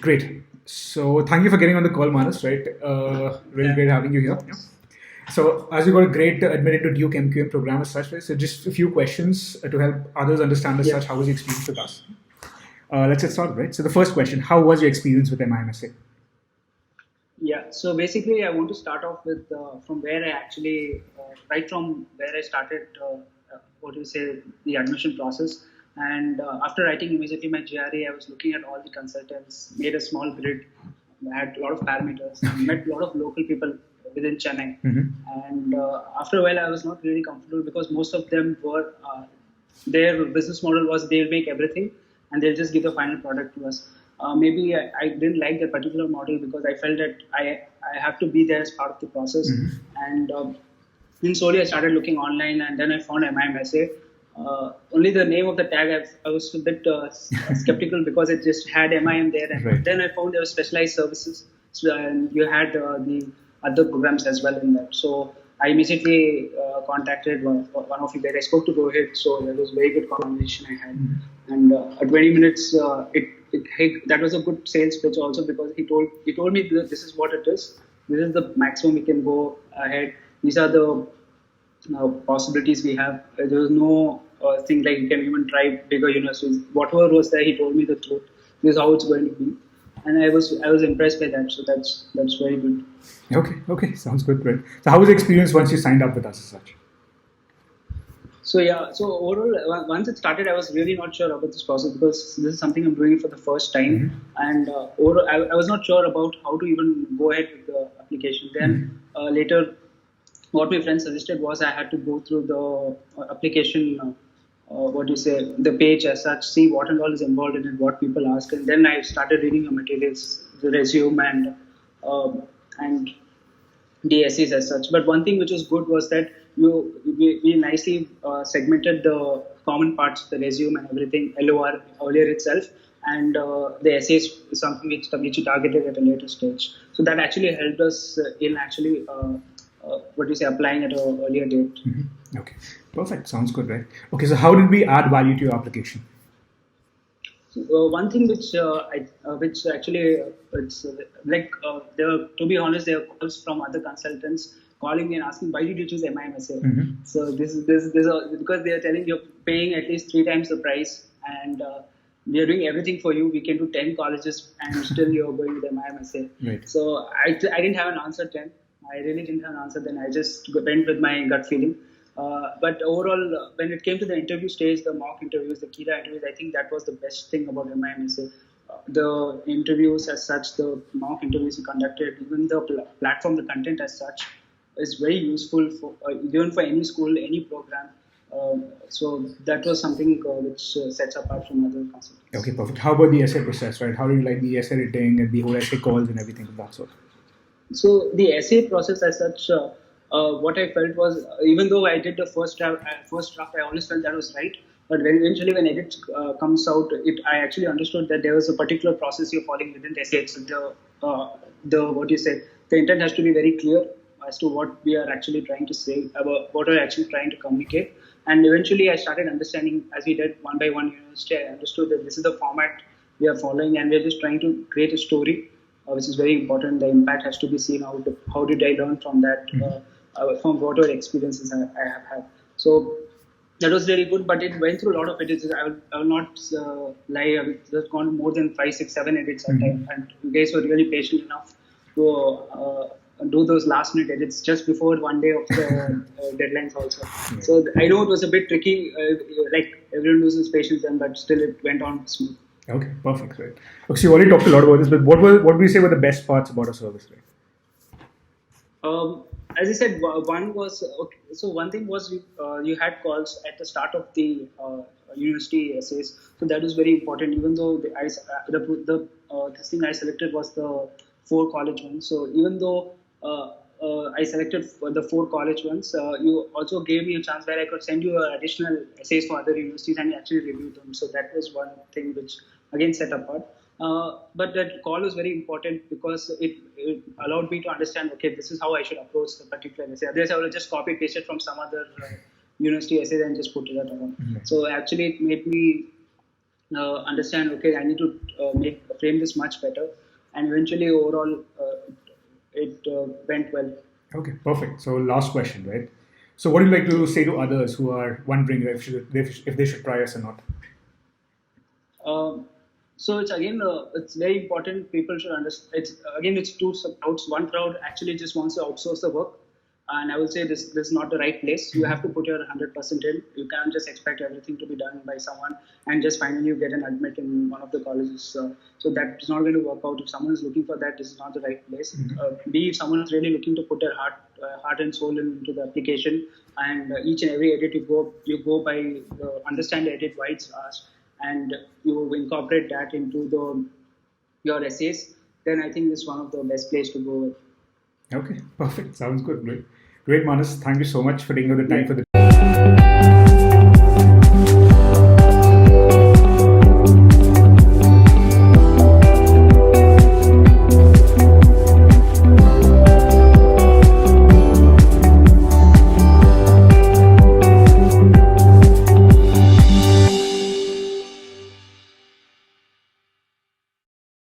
Great. So thank you for getting on the call, Manas. Right, really great having you here. Yeah. So as you got a great admit into Duke MQM program as such, right? So just a few questions to help others understand as such. How was your experience with us? Let's get started, right? So the first question: how was your experience with Mim-Essay? Yeah, so basically, I want to start off with from where I actually, right from where I started, the admission process. And after writing immediately my GRE, I was looking at all the consultants, made a small grid, had a lot of parameters, met a lot of local people within Chennai. And after a while, I was not really comfortable because most of them were, their business model was they'll make everything and they'll just give the final product to us. Maybe I didn't like that particular model because I felt that I have to be there as part of the process. And then slowly I started looking online, and then I found Mim-Essay. Only the name of the tag, I was a bit skeptical because it just had MIM there. And then I found there were specialized services, and you had the other programs as well in there. So I immediately contacted one of you guys. I spoke to Rohit, so there was a very good conversation I had. And at 20 minutes, that was a good sales pitch also, because he told me that this is what it is. This is the maximum we can go ahead. These are the possibilities we have. There was no thing like you can even try bigger universities. Whatever was there, he told me the truth. This is how it's going to be, and I was impressed by that. So that's very good. Okay, sounds good, right? So how was the experience once you signed up with us as such? So overall, once it started, I was really not sure about this process because this is something I'm doing for the first time, and overall, I was not sure about how to even go ahead with the application. Then later, what my friend suggested was I had to go through the application, the page as such, see what and all is involved in it, what people ask, and then I started reading the materials, the resume, and the essays as such. But one thing which was good was that we nicely segmented the common parts of the resume and everything, LOR earlier itself, and the essays is something which you targeted at a later stage. So that actually helped us in actually applying at an earlier date. Okay, perfect. Sounds good, right? Okay, so how did we add value to your application? One thing which actually it's like to be honest, there are calls from other consultants calling me and asking why did you choose Mim-Essay. So this is because they are telling you're paying at least 3 times the price, and we are doing everything for you. We can do 10 colleges and still you're going with Mim-Essay. Right. So I didn't have an answer then. I really didn't have an answer then. I just went with my gut feeling. But overall, when it came to the interview stage, the mock interviews, the Kira interviews, I think that was the best thing about Mim-Essay. The interviews as such, the mock interviews we conducted, even the platform, the content as such, is very useful for even for any school, any program. So that was something which sets apart from other consultants. Okay, perfect. How about the essay process, right? How do you like the essay writing and the whole essay calls and everything of that sort? So the essay process as such, what I felt was, even though I did the first draft, I always felt that was right. But eventually, when edit comes out, I actually understood that there was a particular process you're following within the essay. So the intent has to be very clear as to what we are actually trying to say, about what we're actually trying to communicate. And eventually, I started understanding as we did one by one university. I understood that this is the format we are following, and we're just trying to create a story, which is very important. The impact has to be seen. How did I learn from that? From whatever experiences I have had. So that was really good, but it went through a lot of edits. I will not lie. I've just gone more than 5, 6, 7 edits at time, and you guys were really patient enough to do those last minute edits just before one day of the deadlines also. So I know it was a bit tricky. Like everyone loses patience then, but still it went on smooth. Okay, perfect. Right. Okay, so you already talked a lot about this, but what would you say were the best parts about a service? Right? As I said, one was so one thing was you had calls at the start of the university essays, so that was very important. Even though the thing I selected was the 4 college ones, so even though I selected for the 4 college ones, you also gave me a chance where I could send you additional essays for other universities and actually review them. So that was one thing which again set apart. But that call was very important because it allowed me to understand, okay, this is how I should approach the particular essay. Otherwise, I would have just copy pasted from some other university essay and just put it around. So actually, it made me understand, okay, I need to frame this much better, and eventually overall it went well. Okay, perfect. So last question, right? So what do you like to say to others who are wondering if they should try us or not? So it's again, it's very important. People should understand. It's two crowds. One crowd actually just wants to outsource the work, and I will say this is not the right place. You have to put your 100% in. You can't just expect everything to be done by someone and just finally you get an admit in one of the colleges. So that's not going to work out. If someone is looking for that, this is not the right place. If someone is really looking to put their heart and soul into the application, and each and every edit you go by understand the edit why it's asked, and you incorporate that into your essays, then I think this is one of the best place to go with. Okay, perfect. Sounds good. Great, Manas. Thank you so much for taking the time for the